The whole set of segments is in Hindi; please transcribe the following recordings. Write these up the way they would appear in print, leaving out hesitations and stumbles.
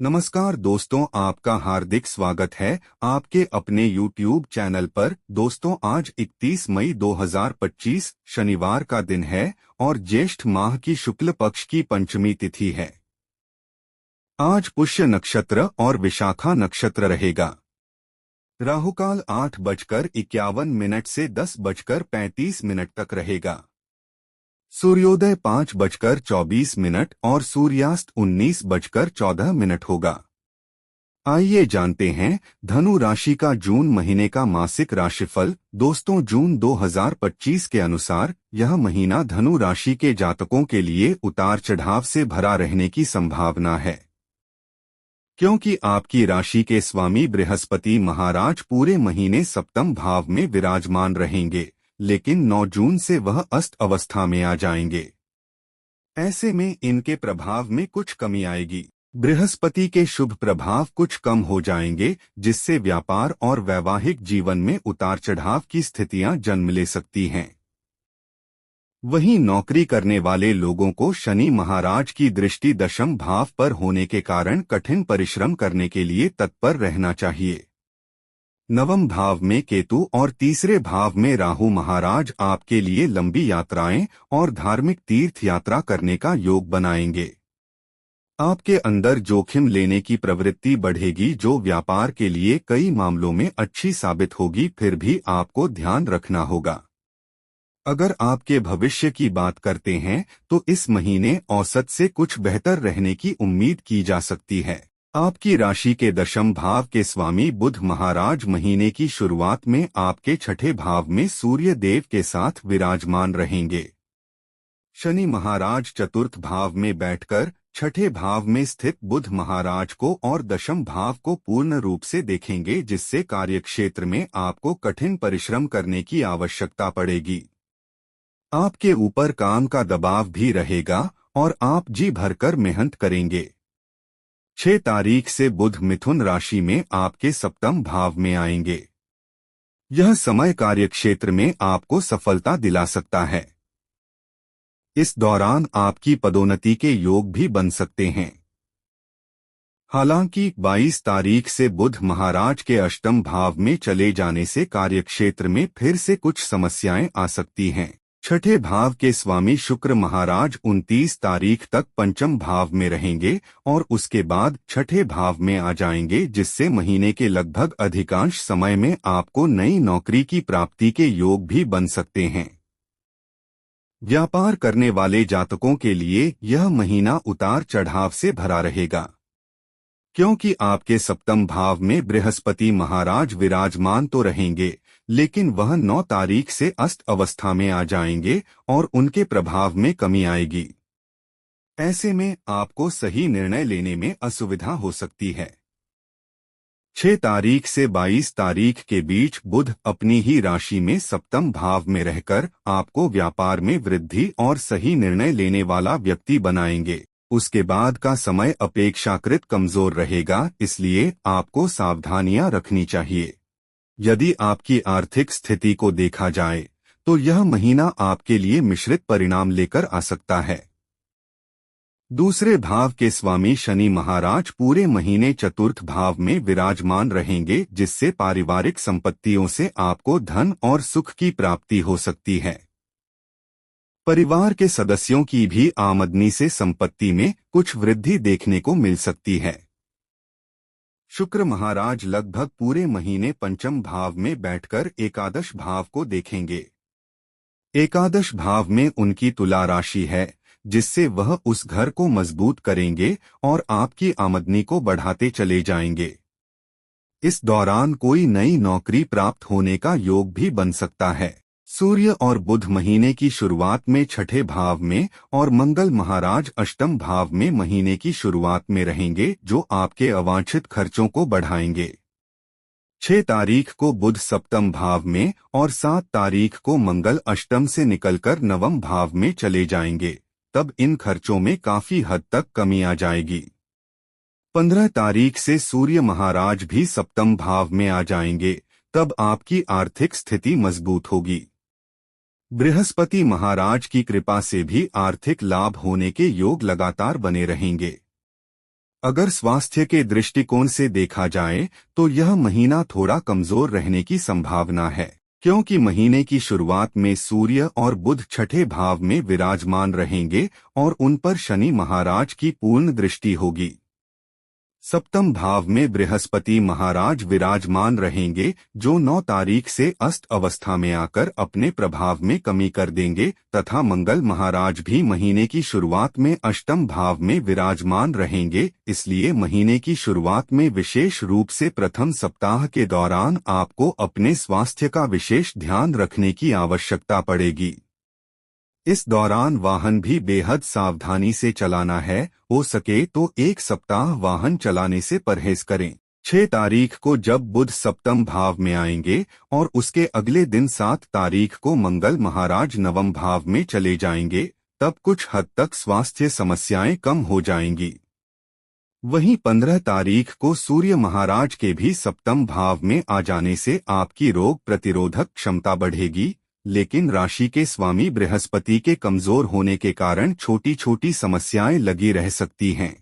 नमस्कार दोस्तों, आपका हार्दिक स्वागत है आपके अपने YouTube चैनल पर। दोस्तों, आज 31 मई 2025 शनिवार का दिन है और ज्येष्ठ माह की शुक्ल पक्ष की पंचमी तिथि है। आज पुष्य नक्षत्र और विशाखा नक्षत्र रहेगा। राहुकाल 8:51 से 10:35 तक रहेगा। सूर्योदय 5:24 और सूर्यास्त 19:14 होगा। आइए जानते हैं धनु राशि का जून महीने का मासिक राशिफल। दोस्तों, जून 2025 के अनुसार यह महीना धनु राशि के जातकों के लिए उतार चढ़ाव से भरा रहने की संभावना है, क्योंकि आपकी राशि के स्वामी बृहस्पति महाराज पूरे महीने सप्तम भाव में विराजमान रहेंगे, लेकिन 9 जून से वह अस्त अवस्था में आ जाएंगे। ऐसे में इनके प्रभाव में कुछ कमी आएगी। बृहस्पति के शुभ प्रभाव कुछ कम हो जाएंगे, जिससे व्यापार और वैवाहिक जीवन में उतार चढ़ाव की स्थितियां जन्म ले सकती हैं। वहीं नौकरी करने वाले लोगों को शनि महाराज की दृष्टि दशम भाव पर होने के कारण कठिन परिश्रम करने के लिए तत्पर रहना चाहिए। नवम भाव में केतु और तीसरे भाव में राहु महाराज आपके लिए लंबी यात्राएं और धार्मिक तीर्थ यात्रा करने का योग बनाएंगे। आपके अंदर जोखिम लेने की प्रवृत्ति बढ़ेगी, जो व्यापार के लिए कई मामलों में अच्छी साबित होगी। फिर भी आपको ध्यान रखना होगा। अगर आपके भविष्य की बात करते हैं तो इस महीने औसत से कुछ बेहतर रहने की उम्मीद की जा सकती है। आपकी राशि के दशम भाव के स्वामी बुध महाराज महीने की शुरुआत में आपके छठे भाव में सूर्य देव के साथ विराजमान रहेंगे। शनि महाराज चतुर्थ भाव में बैठकर छठे भाव में स्थित बुध महाराज को और दशम भाव को पूर्ण रूप से देखेंगे, जिससे कार्यक्षेत्र में आपको कठिन परिश्रम करने की आवश्यकता पड़ेगी। आपके ऊपर काम का दबाव भी रहेगा और आप जी भरकर मेहनत करेंगे। 6 तारीख से बुध मिथुन राशि में आपके सप्तम भाव में आएंगे। यह समय कार्यक्षेत्र में आपको सफलता दिला सकता है। इस दौरान आपकी पदोन्नति के योग भी बन सकते हैं। हालांकि 22 तारीख से बुध महाराज के अष्टम भाव में चले जाने से कार्यक्षेत्र में फिर से कुछ समस्याएं आ सकती हैं। छठे भाव के स्वामी शुक्र महाराज 29 तारीख तक पंचम भाव में रहेंगे और उसके बाद छठे भाव में आ जाएंगे, जिससे महीने के लगभग अधिकांश समय में आपको नई नौकरी की प्राप्ति के योग भी बन सकते हैं। व्यापार करने वाले जातकों के लिए यह महीना उतार चढ़ाव से भरा रहेगा, क्योंकि आपके सप्तम भाव में बृहस्पति महाराज विराजमान तो रहेंगे, लेकिन वह 9 तारीख से अस्त अवस्था में आ जाएंगे और उनके प्रभाव में कमी आएगी। ऐसे में आपको सही निर्णय लेने में असुविधा हो सकती है। 6 तारीख से 22 तारीख के बीच बुध अपनी ही राशि में सप्तम भाव में रहकर आपको व्यापार में वृद्धि और सही निर्णय लेने वाला व्यक्ति बनाएंगे। उसके बाद का समय अपेक्षाकृत कमजोर रहेगा, इसलिए आपको सावधानियां रखनी चाहिए। यदि आपकी आर्थिक स्थिति को देखा जाए तो यह महीना आपके लिए मिश्रित परिणाम लेकर आ सकता है। दूसरे भाव के स्वामी शनि महाराज पूरे महीने चतुर्थ भाव में विराजमान रहेंगे, जिससे पारिवारिक संपत्तियों से आपको धन और सुख की प्राप्ति हो सकती है। परिवार के सदस्यों की भी आमदनी से संपत्ति में कुछ वृद्धि देखने को मिल सकती है। शुक्र महाराज लगभग पूरे महीने पंचम भाव में बैठकर एकादश भाव को देखेंगे। एकादश भाव में उनकी तुला राशि है, जिससे वह उस घर को मजबूत करेंगे और आपकी आमदनी को बढ़ाते चले जाएंगे। इस दौरान कोई नई नौकरी प्राप्त होने का योग भी बन सकता है। सूर्य और बुध महीने की शुरुआत में छठे भाव में और मंगल महाराज अष्टम भाव में महीने की शुरुआत में रहेंगे, जो आपके अवांछित खर्चों को बढ़ाएंगे। 6 तारीख को बुध सप्तम भाव में और 7 तारीख को मंगल अष्टम से निकलकर नवम भाव में चले जाएंगे। तब इन खर्चों में काफी हद तक कमी आ जाएगी। 15 तारीख से सूर्य महाराज भी सप्तम भाव में आ जाएंगे। तब आपकी आर्थिक स्थिति मजबूत होगी। बृहस्पति महाराज की कृपा से भी आर्थिक लाभ होने के योग लगातार बने रहेंगे। अगर स्वास्थ्य के दृष्टिकोण से देखा जाए तो यह महीना थोड़ा कमजोर रहने की संभावना है, क्योंकि महीने की शुरुआत में सूर्य और बुध छठे भाव में विराजमान रहेंगे और उन पर शनि महाराज की पूर्ण दृष्टि होगी। सप्तम भाव में बृहस्पति महाराज विराजमान रहेंगे, जो 9 तारीख से अस्त अवस्था में आकर अपने प्रभाव में कमी कर देंगे, तथा मंगल महाराज भी महीने की शुरुआत में अष्टम भाव में विराजमान रहेंगे। इसलिए महीने की शुरुआत में विशेष रूप से प्रथम सप्ताह के दौरान आपको अपने स्वास्थ्य का विशेष ध्यान रखने की आवश्यकता पड़ेगी। इस दौरान वाहन भी बेहद सावधानी से चलाना है, हो सके तो एक सप्ताह वाहन चलाने से परहेज करें। 6 तारीख को जब बुध सप्तम भाव में आएंगे और उसके अगले दिन 7 तारीख को मंगल महाराज नवम भाव में चले जाएंगे, तब कुछ हद तक स्वास्थ्य समस्याएं कम हो जाएंगी। वहीं 15 तारीख को सूर्य महाराज के भी सप्तम भाव में आ जाने से आपकी रोग प्रतिरोधक क्षमता बढ़ेगी, लेकिन राशि के स्वामी बृहस्पति के कमजोर होने के कारण छोटी छोटी समस्याएं लगी रह सकती हैं।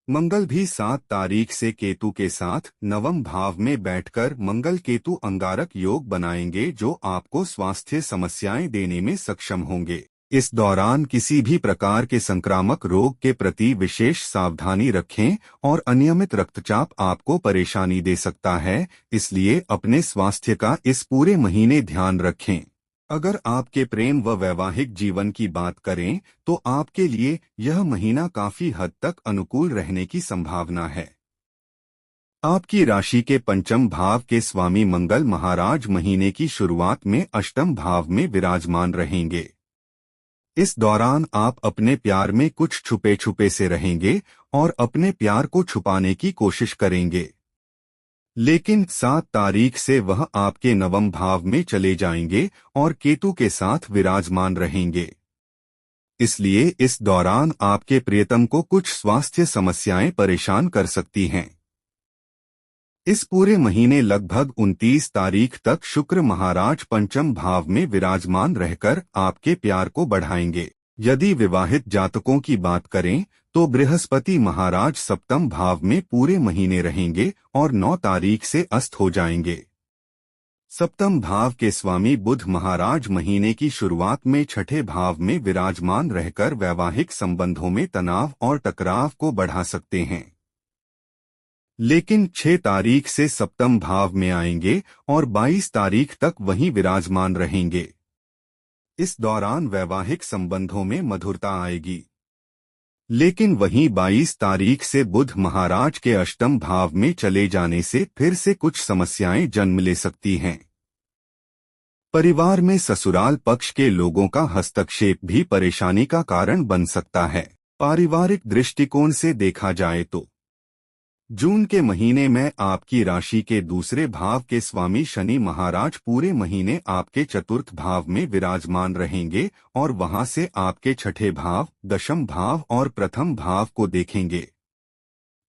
मंगल भी 7 तारीख से केतु के साथ नवम भाव में बैठकर मंगल केतु अंगारक योग बनाएंगे, जो आपको स्वास्थ्य समस्याएं देने में सक्षम होंगे। इस दौरान किसी भी प्रकार के संक्रामक रोग के प्रति विशेष सावधानी रखें और अनियमित रक्तचाप आपको परेशानी दे सकता है, इसलिए अपने स्वास्थ्य का इस पूरे महीने ध्यान रखें। अगर आपके प्रेम व वैवाहिक जीवन की बात करें तो आपके लिए यह महीना काफी हद तक अनुकूल रहने की संभावना है। आपकी राशि के पंचम भाव के स्वामी मंगल महाराज महीने की शुरुआत में अष्टम भाव में विराजमान रहेंगे। इस दौरान आप अपने प्यार में कुछ छुपे छुपे से रहेंगे और अपने प्यार को छुपाने की कोशिश करेंगे, लेकिन 7 तारीख से वह आपके नवम भाव में चले जाएंगे और केतु के साथ विराजमान रहेंगे। इसलिए इस दौरान आपके प्रियतम को कुछ स्वास्थ्य समस्याएं परेशान कर सकती हैं। इस पूरे महीने लगभग 29 तारीख तक शुक्र महाराज पंचम भाव में विराजमान रहकर आपके प्यार को बढ़ाएंगे। यदि विवाहित जातकों की बात करें तो बृहस्पति महाराज सप्तम भाव में पूरे महीने रहेंगे और 9 तारीख से अस्त हो जाएंगे। सप्तम भाव के स्वामी बुध महाराज महीने की शुरुआत में छठे भाव में विराजमान रहकर वैवाहिक संबंधों में तनाव और टकराव को बढ़ा सकते हैं, लेकिन 6 तारीख से सप्तम भाव में आएंगे और 22 तारीख तक वहीं विराजमान रहेंगे। इस दौरान वैवाहिक संबंधों में मधुरता आएगी, लेकिन वहीं 22 तारीख से बुध महाराज के अष्टम भाव में चले जाने से फिर से कुछ समस्याएं जन्म ले सकती हैं। परिवार में ससुराल पक्ष के लोगों का हस्तक्षेप भी परेशानी का कारण बन सकता है। पारिवारिक दृष्टिकोण से देखा जाए तो जून के महीने में आपकी राशि के दूसरे भाव के स्वामी शनि महाराज पूरे महीने आपके चतुर्थ भाव में विराजमान रहेंगे और वहां से आपके छठे भाव, दशम भाव और प्रथम भाव को देखेंगे।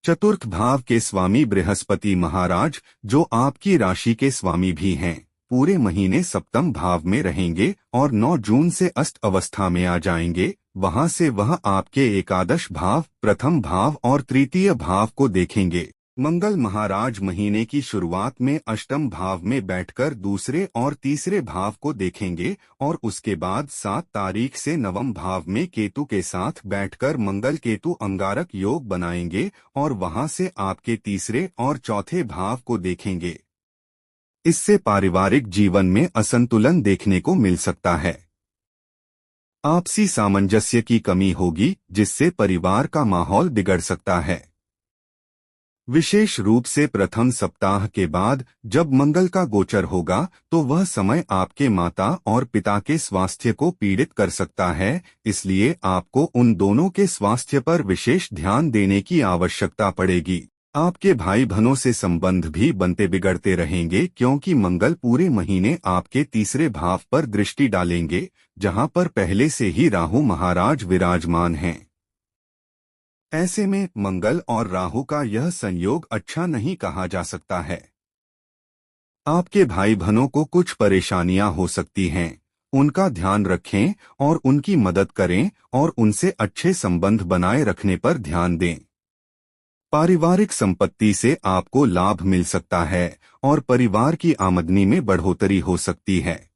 चतुर्थ भाव के स्वामी बृहस्पति महाराज, जो आपकी राशि के स्वामी भी हैं, पूरे महीने सप्तम भाव में रहेंगे और 9 जून से अस्त अवस्था में आ जाएंगे। वहां से वह आपके एकादश भाव, प्रथम भाव और तृतीय भाव को देखेंगे। मंगल महाराज महीने की शुरुआत में अष्टम भाव में बैठकर दूसरे और तीसरे भाव को देखेंगे और उसके बाद 7 तारीख से नवम भाव में केतु के साथ बैठकर मंगल केतु अंगारक योग बनाएंगे और वहां से आपके तीसरे और चौथे भाव को देखेंगे। इससे पारिवारिक जीवन में असंतुलन देखने को मिल सकता है। आपसी सामंजस्य की कमी होगी, जिससे परिवार का माहौल बिगड़ सकता है। विशेष रूप से प्रथम सप्ताह के बाद जब मंगल का गोचर होगा तो वह समय आपके माता और पिता के स्वास्थ्य को पीड़ित कर सकता है, इसलिए आपको उन दोनों के स्वास्थ्य पर विशेष ध्यान देने की आवश्यकता पड़ेगी। आपके भाई बहनों से संबंध भी बनते बिगड़ते रहेंगे, क्योंकि मंगल पूरे महीने आपके तीसरे भाव पर दृष्टि डालेंगे, जहां पर पहले से ही राहु महाराज विराजमान हैं। ऐसे में मंगल और राहु का यह संयोग अच्छा नहीं कहा जा सकता है। आपके भाई बहनों को कुछ परेशानियां हो सकती हैं, उनका ध्यान रखें और उनकी मदद करें और उनसे अच्छे संबंध बनाए रखने पर ध्यान दें। पारिवारिक संपत्ति से आपको लाभ मिल सकता है और परिवार की आमदनी में बढ़ोतरी हो सकती है।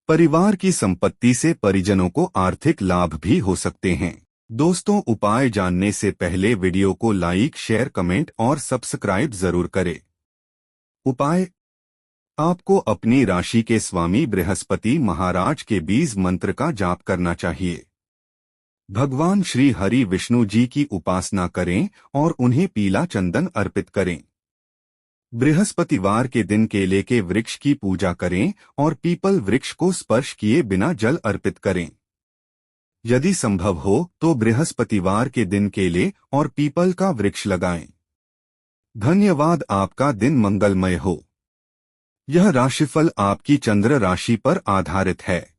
परिवार की संपत्ति से परिजनों को आर्थिक लाभ भी हो सकते हैं। दोस्तों, उपाय जानने से पहले वीडियो को लाइक, शेयर, कमेंट और सब्सक्राइब जरूर करें। उपाय: आपको अपनी राशि के स्वामी बृहस्पति महाराज के बीज मंत्र का जाप करना चाहिए। भगवान श्री हरि विष्णु जी की उपासना करें और उन्हें पीला चंदन अर्पित करें। बृहस्पतिवार के दिन केले के वृक्ष की पूजा करें और पीपल वृक्ष को स्पर्श किए बिना जल अर्पित करें। यदि संभव हो तो बृहस्पतिवार के दिन केले और पीपल का वृक्ष लगाएं। धन्यवाद। आपका दिन मंगलमय हो। यह राशिफल आपकी चंद्र राशि पर आधारित है।